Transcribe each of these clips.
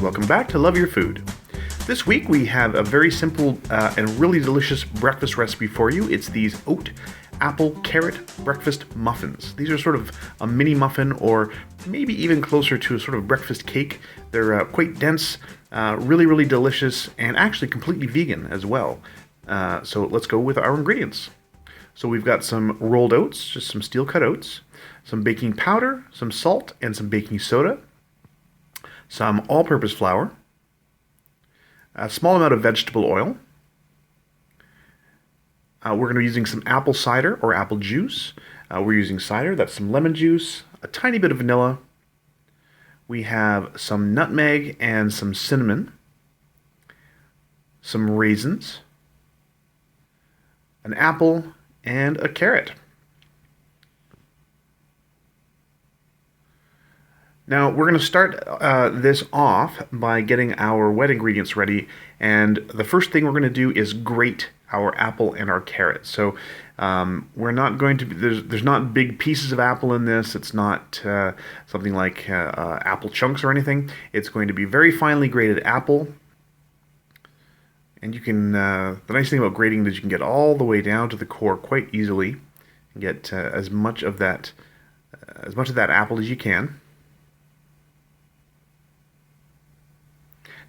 welcome back to Love Your Food. This week we have a very simple and really delicious breakfast recipe for you. It's these oat, apple, carrot breakfast muffins. These are sort of a mini muffin, or maybe even closer to a sort of breakfast cake. They're quite dense, really delicious, and actually completely vegan as well. So let's go with our ingredients. So we've got some rolled oats, just some steel cut oats, some baking powder, some salt, and some baking soda, some all-purpose flour, a small amount of vegetable oil. We're going to be using some apple cider or apple juice. We're using cider, that's some lemon juice, a tiny bit of vanilla. We have some nutmeg and some cinnamon, some raisins, an apple, and a carrot. Now we're going to start this off by getting our wet ingredients ready, and the first thing we're going to do is grate our apple and our carrot. So we're not going to be, there's not big pieces of apple in this. It's not something like apple chunks or anything. It's going to be very finely grated apple, and you can the nice thing about grating is you can get all the way down to the core quite easily and get as much of that apple as you can.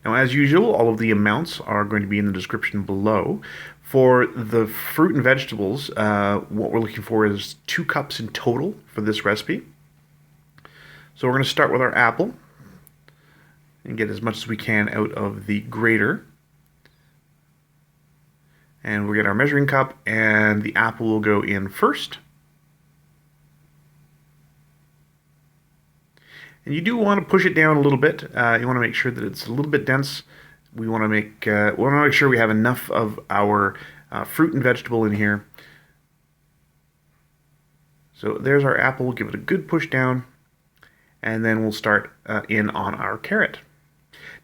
Now, as usual, all of the amounts are going to be in the description below. For the fruit and vegetables, what we're looking for is 2 cups in total for this recipe. So we're going to start with our apple and get as much as we can out of the grater. And we'll get our measuring cup, and the apple will go in first. And you do want to push it down a little bit. You want to make sure that it's a little bit dense. We want to make sure we have enough of our fruit and vegetable in here. So there's our apple. We'll give it a good push down, and then we'll start in on our carrot.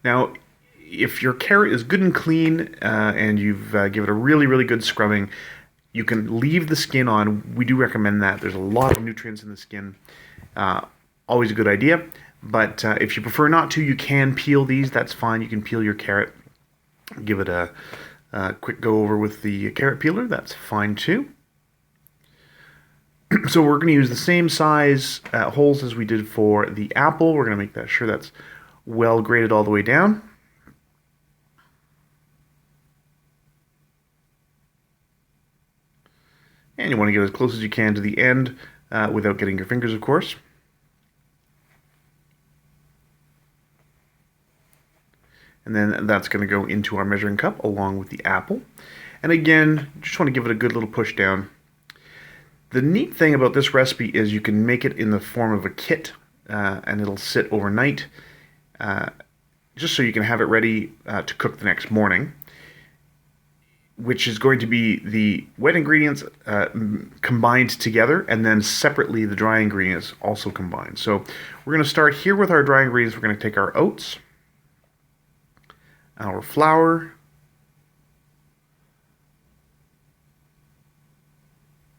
Now, if your carrot is good and clean and you've given it a really good scrubbing, you can leave the skin on. We do recommend that. There's a lot of nutrients in the skin. Always a good idea, but if you prefer not to, you can peel these. That's fine. You can peel your carrot. Give it a quick go over with the carrot peeler. That's fine too. So we're going to use the same size holes as we did for the apple. We're going to make sure that's well grated all the way down. And you want to get as close as you can to the end without getting your fingers, of course. And then that's going to go into our measuring cup along with the apple. And again, just want to give it a good little push down. The neat thing about this recipe is you can make it in the form of a kit, and it'll sit overnight, just so you can have it ready to cook the next morning, which is going to be the wet ingredients combined together, and then separately the dry ingredients also combined. So we're going to start here with our dry ingredients. We're going to take our oats, our flour,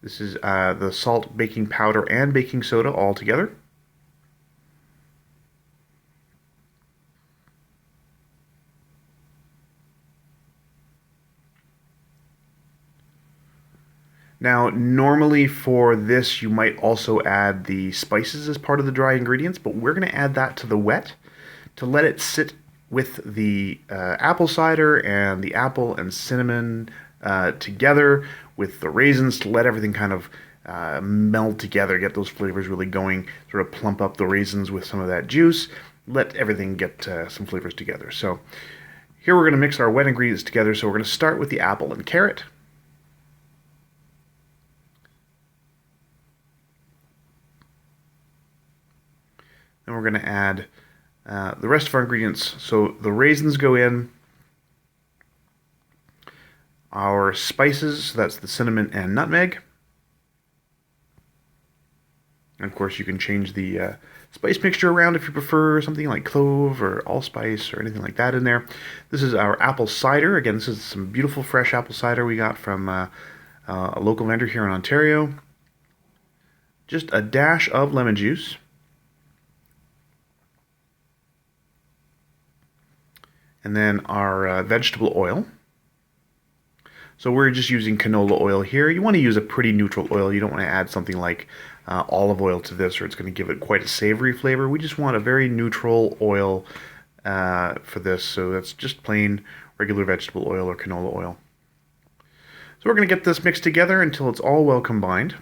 this is the salt, baking powder, and baking soda all together. Now, normally for this, you might also add the spices as part of the dry ingredients, but we're going to add that to the wet to let it sit with the apple cider and the apple and cinnamon together with the raisins to let everything kind of meld together, get those flavors really going, sort of plump up the raisins with some of that juice, let everything get some flavors together. So here we're going to mix our wet ingredients together. So we're going to start with the apple and carrot. Then we're going to add the rest of our ingredients. So the raisins go in, our spices, that's the cinnamon and nutmeg. And of course you can change the spice mixture around if you prefer something like clove or allspice or anything like that in there. This is our apple cider. Again, this is some beautiful fresh apple cider we got from a local vendor here in Ontario. Just a dash of lemon juice. and then our vegetable oil. So we're just using canola oil here. You want to use a pretty neutral oil. You don't want to add something like olive oil to this, or it's going to give it quite a savory flavor. We just want a very neutral oil for this, so that's just plain regular vegetable oil or canola oil. So we're going to get this mixed together until it's all well combined.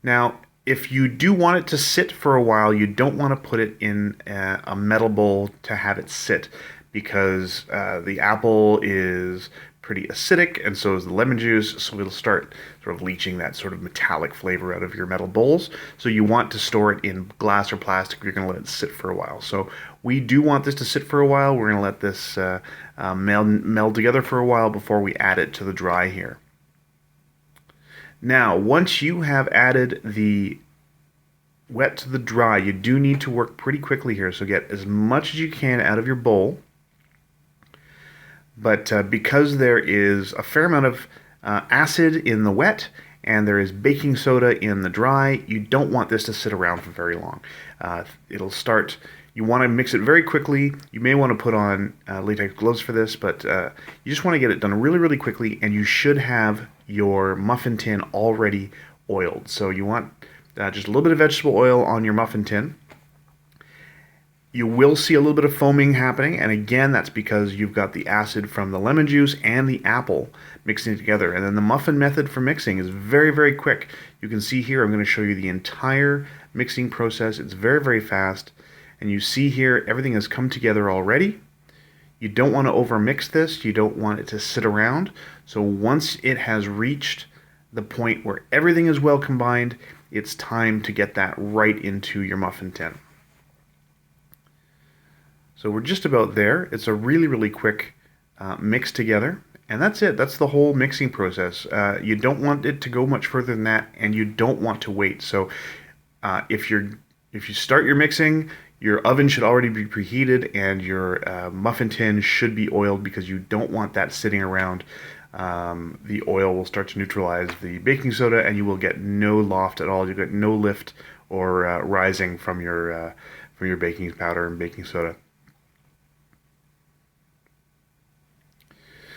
Now, if you do want it to sit for a while, you don't want to put it in a metal bowl to have it sit, because the apple is pretty acidic, and so is the lemon juice, so it'll start sort of leaching that sort of metallic flavor out of your metal bowls. So you want to store it in glass or plastic if you're going to let it sit for a while. So we do want this to sit for a while. We're going to let this meld together for a while before we add it to the dry here. Now, once you have added the wet to the dry, you do need to work pretty quickly here, so get as much as you can out of your bowl. But because there is a fair amount of acid in the wet and there is baking soda in the dry, you don't want this to sit around for very long. It'll start, you want to mix it very quickly. You may want to put on latex gloves for this, but you just want to get it done really, really quickly, and you should have your muffin tin already oiled. So you want just a little bit of vegetable oil on your muffin tin. You will see a little bit of foaming happening, and again, that's because you've got the acid from the lemon juice and the apple mixing together. And then the muffin method for mixing is very, very quick. You can see here, I'm going to show you the entire mixing process. It's very, very fast, and you see here, everything has come together already. You don't want to overmix this. You don't want it to sit around. So once it has reached the point where everything is well combined, it's time to get that right into your muffin tin. So we're just about there. It's a really, really quick mix together, and that's it. That's the whole mixing process. You don't want it to go much further than that, and you don't want to wait. So if you start your mixing, your oven should already be preheated, and your muffin tin should be oiled, because you don't want that sitting around. The oil will start to neutralize the baking soda, and you will get no loft at all. You get no lift or rising from your baking powder and baking soda.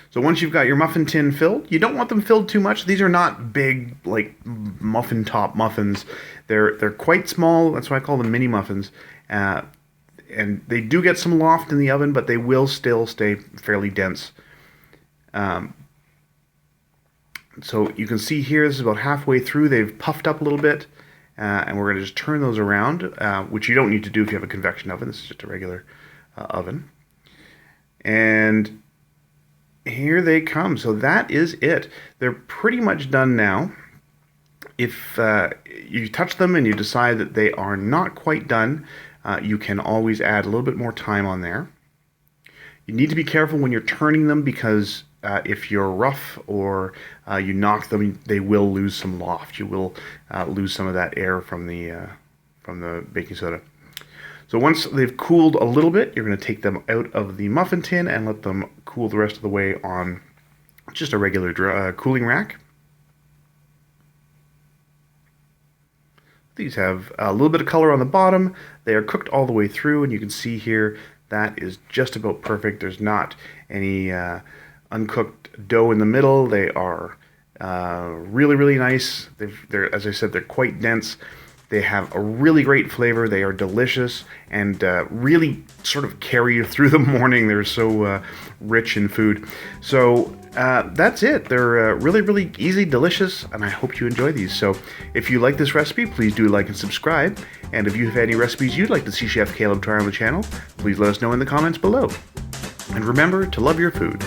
So once you've got your muffin tin filled, you don't want them filled too much. These are not big, like, muffin top muffins. They're quite small. That's why I call them mini muffins. And they do get some loft in the oven, but they will still stay fairly dense. So you can see here, this is about halfway through. They've puffed up a little bit, and we're going to just turn those around, which you don't need to do if you have a convection oven. This is just a regular oven. And here they come. So that is it. They're pretty much done now. If you touch them and you decide that they are not quite done, you can always add a little bit more time on there. You need to be careful when you're turning them, because if you're rough or you knock them, they will lose some loft. You will lose some of that air from the baking soda. So once they've cooled a little bit, you're going to take them out of the muffin tin and let them cool the rest of the way on just a regular cooling rack. These have a little bit of color on the bottom. They are cooked all the way through, and you can see here that is just about perfect. There's not any uncooked dough in the middle. They are really, really nice. They're, as I said, they're quite dense. They have a really great flavor. They are delicious and really sort of carry you through the morning. They're so rich in food. So that's it. They're really, really easy, delicious, and I hope you enjoy these. So if you like this recipe, please do like and subscribe. And if you have any recipes you'd like to see Chef Caleb try on the channel, please let us know in the comments below. And remember to love your food.